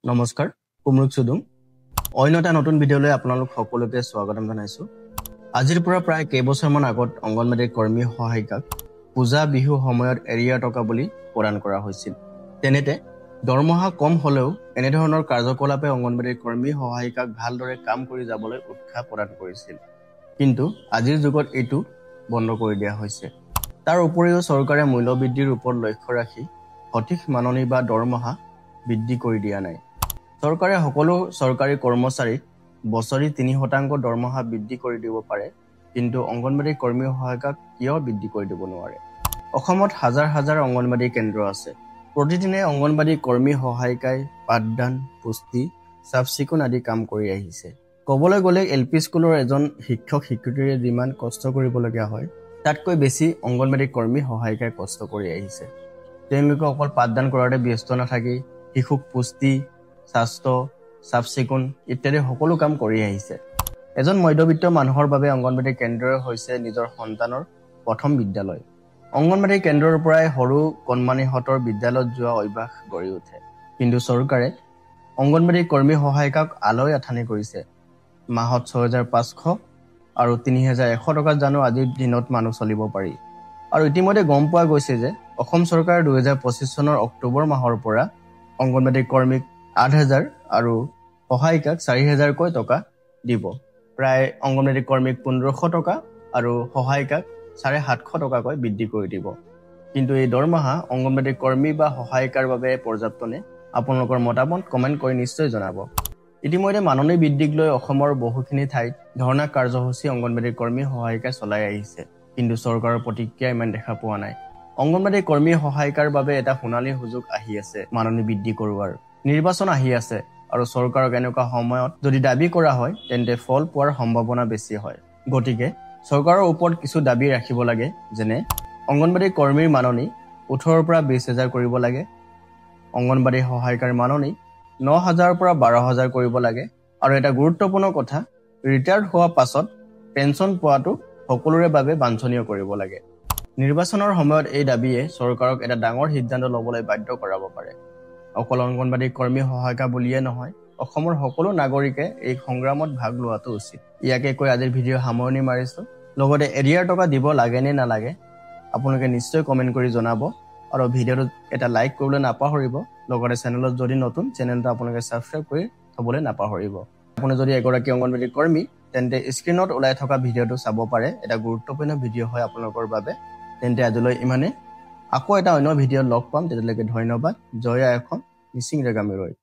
নমস্কাৰ কুমৰুক সুদুম অন্য এটা নতুন ভিডিঅ'লৈ আপোনালোক সকলোকে স্বাগতম জনাইছো আজিৰ পৰা প্ৰায় কেইবছৰমান আগত অংগনবাড়ী কৰ্মী সহায়িকাক পূজা বিহু সময়ত এৰিয়া টকা বুলি প্ৰদান কৰা হৈছিল তেনেতে দৰমহা কম হলেও এনে ধৰণৰ কাৰ্যকলাপে অংগনবাড়ী কৰ্মী সহায়িকাক ভালদৰে কাম কৰি যাবলৈ উৎসাহ প্ৰদান কৰিছিল কিন্তু আজিৰ যুগত এইটো বন্ধ কৰি দিয়া হৈছে তাৰ উপৰিও চৰকাৰে মূল্য বৃদ্ধিৰ ওপৰত লক্ষ্য ৰাখি সঠিক মাননি বা দৰমহা বৃদ্ধি কৰি দিয়া নাই চৰকাৰে সকলো চৰকাৰী কৰ্মচাৰীক বছৰি ৩% দৰমহা বৃদ্ধি কৰি দিব পাৰে কিন্তু অংগনবাড়ী কৰ্মী সহায়িকাক কিয় বৃদ্ধি কৰি দিব নোৱাৰে অসমত হাজাৰ হাজাৰ অংগনবাড়ী কেন্দ্ৰ আছে প্ৰতিদিনে অংগনবাড়ী কৰ্মী সহায়িকাই পাঠদান পুষ্টি চাফচিকুণ আদি কাম কৰি আহিছে ক'বলৈ গ'লে এলপি স্কুলৰ এজন শিক্ষক শিক্ষয়িত্ৰীয়ে যিমান কষ্ট কৰিবলগীয়া হয় তাতকৈ বেছি অংগনবাড়ী কৰ্মী সহায়িকাই কষ্ট কৰি আহিছে তেওঁলোকে অকল পাঠদান কৰাতে ব্যস্ত নাথাকি শিশুক পুষ্টি স্বাস্থ্য চাফচিকুণ ইত্যাদি সকলো কাম কৰি আহিছে এজন মধ্যবিত্ত মানুহৰ বাবে অংগনবাড়ী কেন্দ্ৰই হৈছে নিজৰ সন্তানৰ প্ৰথম বিদ্যালয় অংগনবাড়ী কেন্দ্ৰৰ পৰাই সৰু কণমানিহঁতৰ বিদ্যালয়ত যোৱা অভ্যাস গঢ়ি উঠে কিন্তু চৰকাৰে অংগনবাড়ী কৰ্মী সহায়িকাক আলৈ আথানি কৰিছে মাহত ৬৫০০ আৰু ৩১০০ টকা জানো আজিৰ দিনত মানুহ চলিব পাৰি আৰু ইতিমধ্যে গম পোৱা গৈছে যে অসম চৰকাৰে ২০২৫ চনৰ অক্টোবৰ মাহৰ পৰা অংগনবাড়ী কৰ্মীক ৮০০০ আৰু সহায়িকাক ৪০০০ কৈ টকা দিব প্ৰায় অংগনবাড়ী কৰ্মীক ১৫০০ টকা আৰু সহায়িকাক ৭৫০ টকাকৈ বৃদ্ধি কৰি দিব কিন্তু এই দৰমহা অংগনবাড়ী কৰ্মী বা সহায়িকাৰ বাবে পৰ্যাপ্ত নে আপোনালোকৰ মতামত কমেন্ট কৰি নিশ্চয় জনাব ইতিমধ্যে মাননি বৃদ্ধিক লৈ অসমৰ বহুখিনি ঠাইত ধৰ্ণা কাৰ্যসূচী অংগনবাড়ী কৰ্মী সহায়িকাই চলাই আহিছে কিন্তু চৰকাৰৰ প্ৰতিক্ৰিয়া ইমান দেখা পোৱা নাই অংগনবাড়ী কৰ্মী সহায়িকাৰ বাবে এটা সোণালী সুযোগ আহি আছে মাননি বৃদ্ধি কৰোৱাৰ নিৰ্বাচন আহি আছে আৰু চৰকাৰক এনেকুৱা সময়ত যদি দাবী কৰা হয় তেন্তে ফল পোৱাৰ সম্ভাৱনা বেছি হয় গতিকে চৰকাৰৰ ওপৰত কিছু দাবী ৰাখিব লাগে যেনে অংগনবাড়ী কৰ্মীৰ মাননি ১৮ৰ পৰা ২০,০০০ কৰিব লাগে অংগনবাড়ী সহায়িকাৰ মাননি ৯,০০০ পৰা ১২,০০০ কৰিব লাগে আৰু এটা গুৰুত্বপূৰ্ণ কথা ৰিটায়াৰ্ড হোৱাৰ পাছত পেঞ্চন পোৱাটো সকলোৰে বাবে বাঞ্ছনীয় কৰিব লাগে নিৰ্বাচনৰ সময়ত এই দাবীয়ে চৰকাৰক এটা ডাঙৰ সিদ্ধান্ত ল'বলৈ বাধ্য কৰাব পাৰে অকল অংগনবাড়ী কৰ্মী সহায়িকা বুলিয়ে নহয় অসমৰ সকলো নাগৰিকে এই সংগ্ৰামত ভাগ লোৱাটো উচিত ইয়াকে কৈ আজিৰ ভিডিঅ' সামৰণি মাৰিছো লগতে এৰিয়াৰ টকা দিব লাগে নে নালাগে আপোনালোকে নিশ্চয় কমেন্ট কৰি জনাব আৰু ভিডিঅ'টো এটা লাইক কৰিবলৈ নাপাহৰিব লগতে চেনেলত যদি নতুন চেনেলটো আপোনালোকে সাবস্ক্ৰাইব কৰি থবলৈ নাপাহৰিব আপুনি যদি এগৰাকী অংগনবাড়ী কৰ্মী তেন্তে স্ক্ৰিনত ওলাই থকা ভিডিঅ'টো চাব পাৰে এটা গুৰুত্বপূৰ্ণ ভিডিঅ' হয় আপোনালোকৰ বাবে তেন্তে আজিলৈ ইমানে আকৌ এটা অন্য ভিডিঅ'ত লগ পাম তেতিয়ালৈকে ধন্যবাদ জয় আই অসম মিচিং ৰেগামি ৰয়